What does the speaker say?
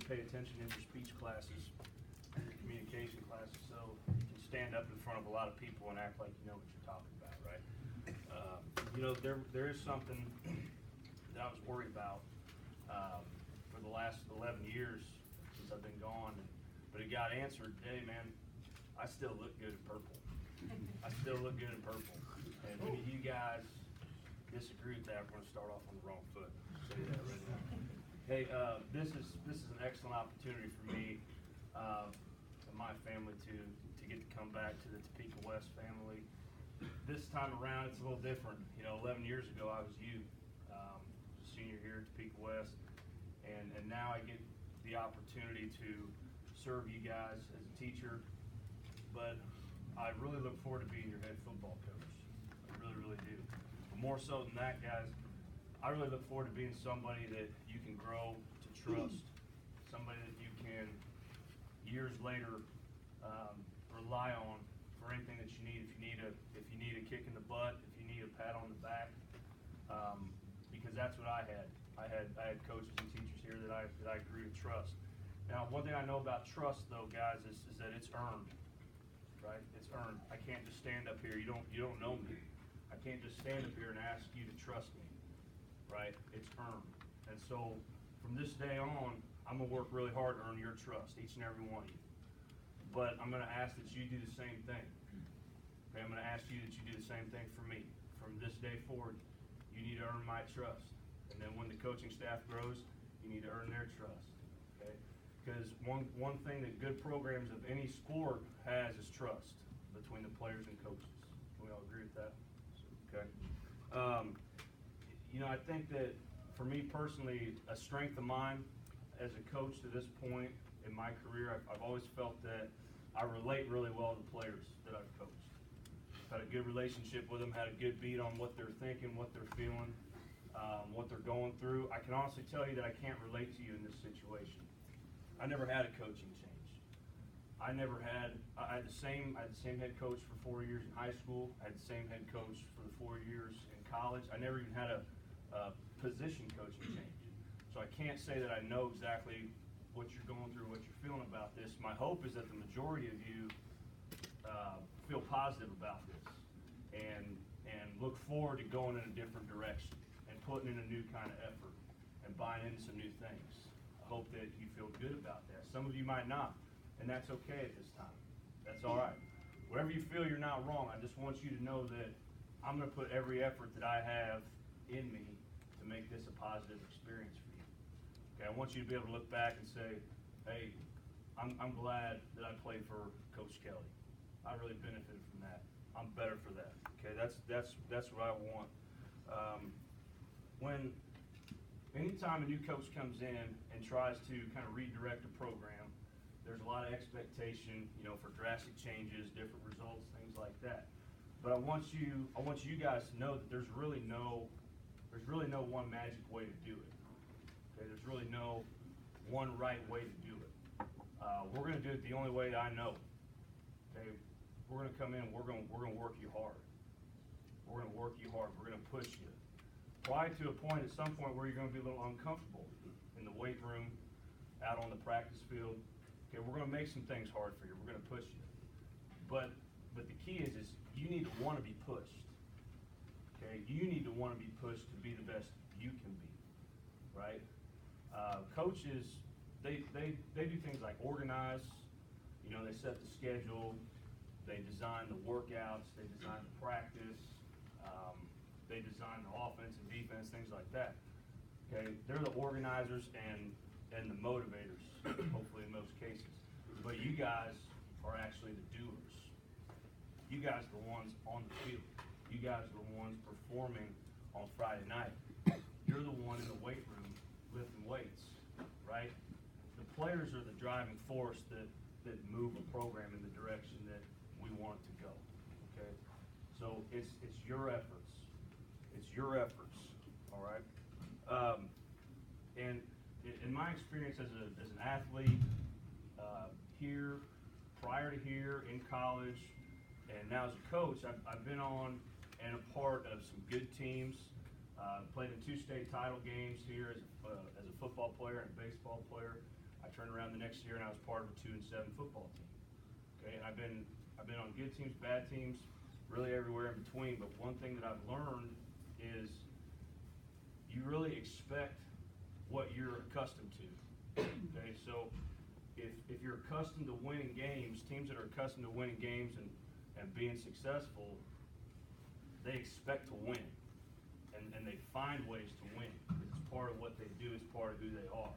pay attention in your speech classes, your communication classes, so you can stand up in front of a lot of people and act like you know what you're talking about, right? You know, there is something that I was worried about for the last 11 years since I've been gone, but it got answered today, man. I still look good in purple. I still look good in purple. And when you guys disagree with that, we're going to start off on the wrong foot. I'll say that right now. Hey, this is an excellent opportunity for me and my family to get to come back to the Topeka West family. This time around, it's a little different. You know, 11 years ago, I was you, senior here at Topeka West, and now I get the opportunity to serve you guys as a teacher. But I really look forward to being your head football coach. I really, really do. But more so than that, guys, I really look forward to being somebody that you can grow to trust, somebody that you can, years later, rely on for anything that you need. If you need a kick in the butt, if you need a pat on the back, because that's what I had. I had coaches and teachers here that I grew to trust. Now, one thing I know about trust, though, guys, is that it's earned. Right? It's earned. I can't just stand up here. You don't know me. I can't just stand up here and ask you to trust me. Right? It's earned. And so from this day on, I'm gonna work really hard to earn your trust, each and every one of you. But I'm gonna ask that you do the same thing. Okay, I'm gonna ask you that you do the same thing for me. From this day forward, you need to earn my trust. And then when the coaching staff grows, you need to earn their trust. Okay? Because one thing that good programs of any sport has is trust between the players and coaches. Can we all agree with that? Okay. You know, I think that for me personally, a strength of mine as a coach to this point in my career, I've always felt that I relate really well to the players that I've coached. Had a good relationship with them, had a good beat on what they're thinking, what they're feeling, what they're going through. I can honestly tell you that I can't relate to you in this situation. I never had a coaching change. I had the same head coach for 4 years in high school. I had the same head coach for the 4 years in college. I never even had a position coaching change. So I can't say that I know exactly what you're going through, what you're feeling about this. My hope is that the majority of you feel positive about this and look forward to going in a different direction and putting in a new kind of effort and buying into some new things. Hope that you feel good about that. Some of you might not, and that's okay at this time. That's all right. Whatever you feel, you're not wrong. I just want you to know that I'm going to put every effort that I have in me to make this a positive experience for you. Okay, I want you to be able to look back and say, hey, I'm glad that I played for Coach Kelly. I really benefited from that. I'm better for that. Okay, that's what I want. Anytime a new coach comes in and tries to kind of redirect a program, there's a lot of expectation, you know, for drastic changes, different results, things like that. But I want you guys to know that there's really no one magic way to do it. Okay, there's really no one right way to do it. We're going to do it the only way that I know. Okay, we're going to come in. We're going to work you hard. We're going to work you hard. We're going to push you. Probably to a point at some point where you're going to be a little uncomfortable in the weight room, out on the practice field. Okay, we're going to make some things hard for you. We're going to push you. But the key is you need to want to be pushed. Okay, you need to want to be pushed to be the best you can be. Right? Coaches, they do things like organize. You know, they set the schedule. They design the workouts. They design the practice. They design the offense and defense, things like that. Okay, they're the organizers and the motivators, hopefully in most cases. But you guys are actually the doers. You guys are the ones on the field. You guys are the ones performing on Friday night. You're the one in the weight room lifting weights, right? The players are the driving force that move a program in the direction that we want it to go. Okay, so it's your efforts. It's your efforts, all right? And in my experience as an athlete, here, prior to here, in college, and now as a coach, I've been on and a part of some good teams. Played in 2 state title games here as a football player and a baseball player. I turned around the next year and I was part of a 2-7 football team. Okay, and I've been on good teams, bad teams, really everywhere in between. But one thing that I've learned is you really expect what you're accustomed to. Okay, so if you're accustomed to winning games, teams that are accustomed to winning games and being successful, they expect to win. And they find ways to win. It's part of what they do, it's part of who they are.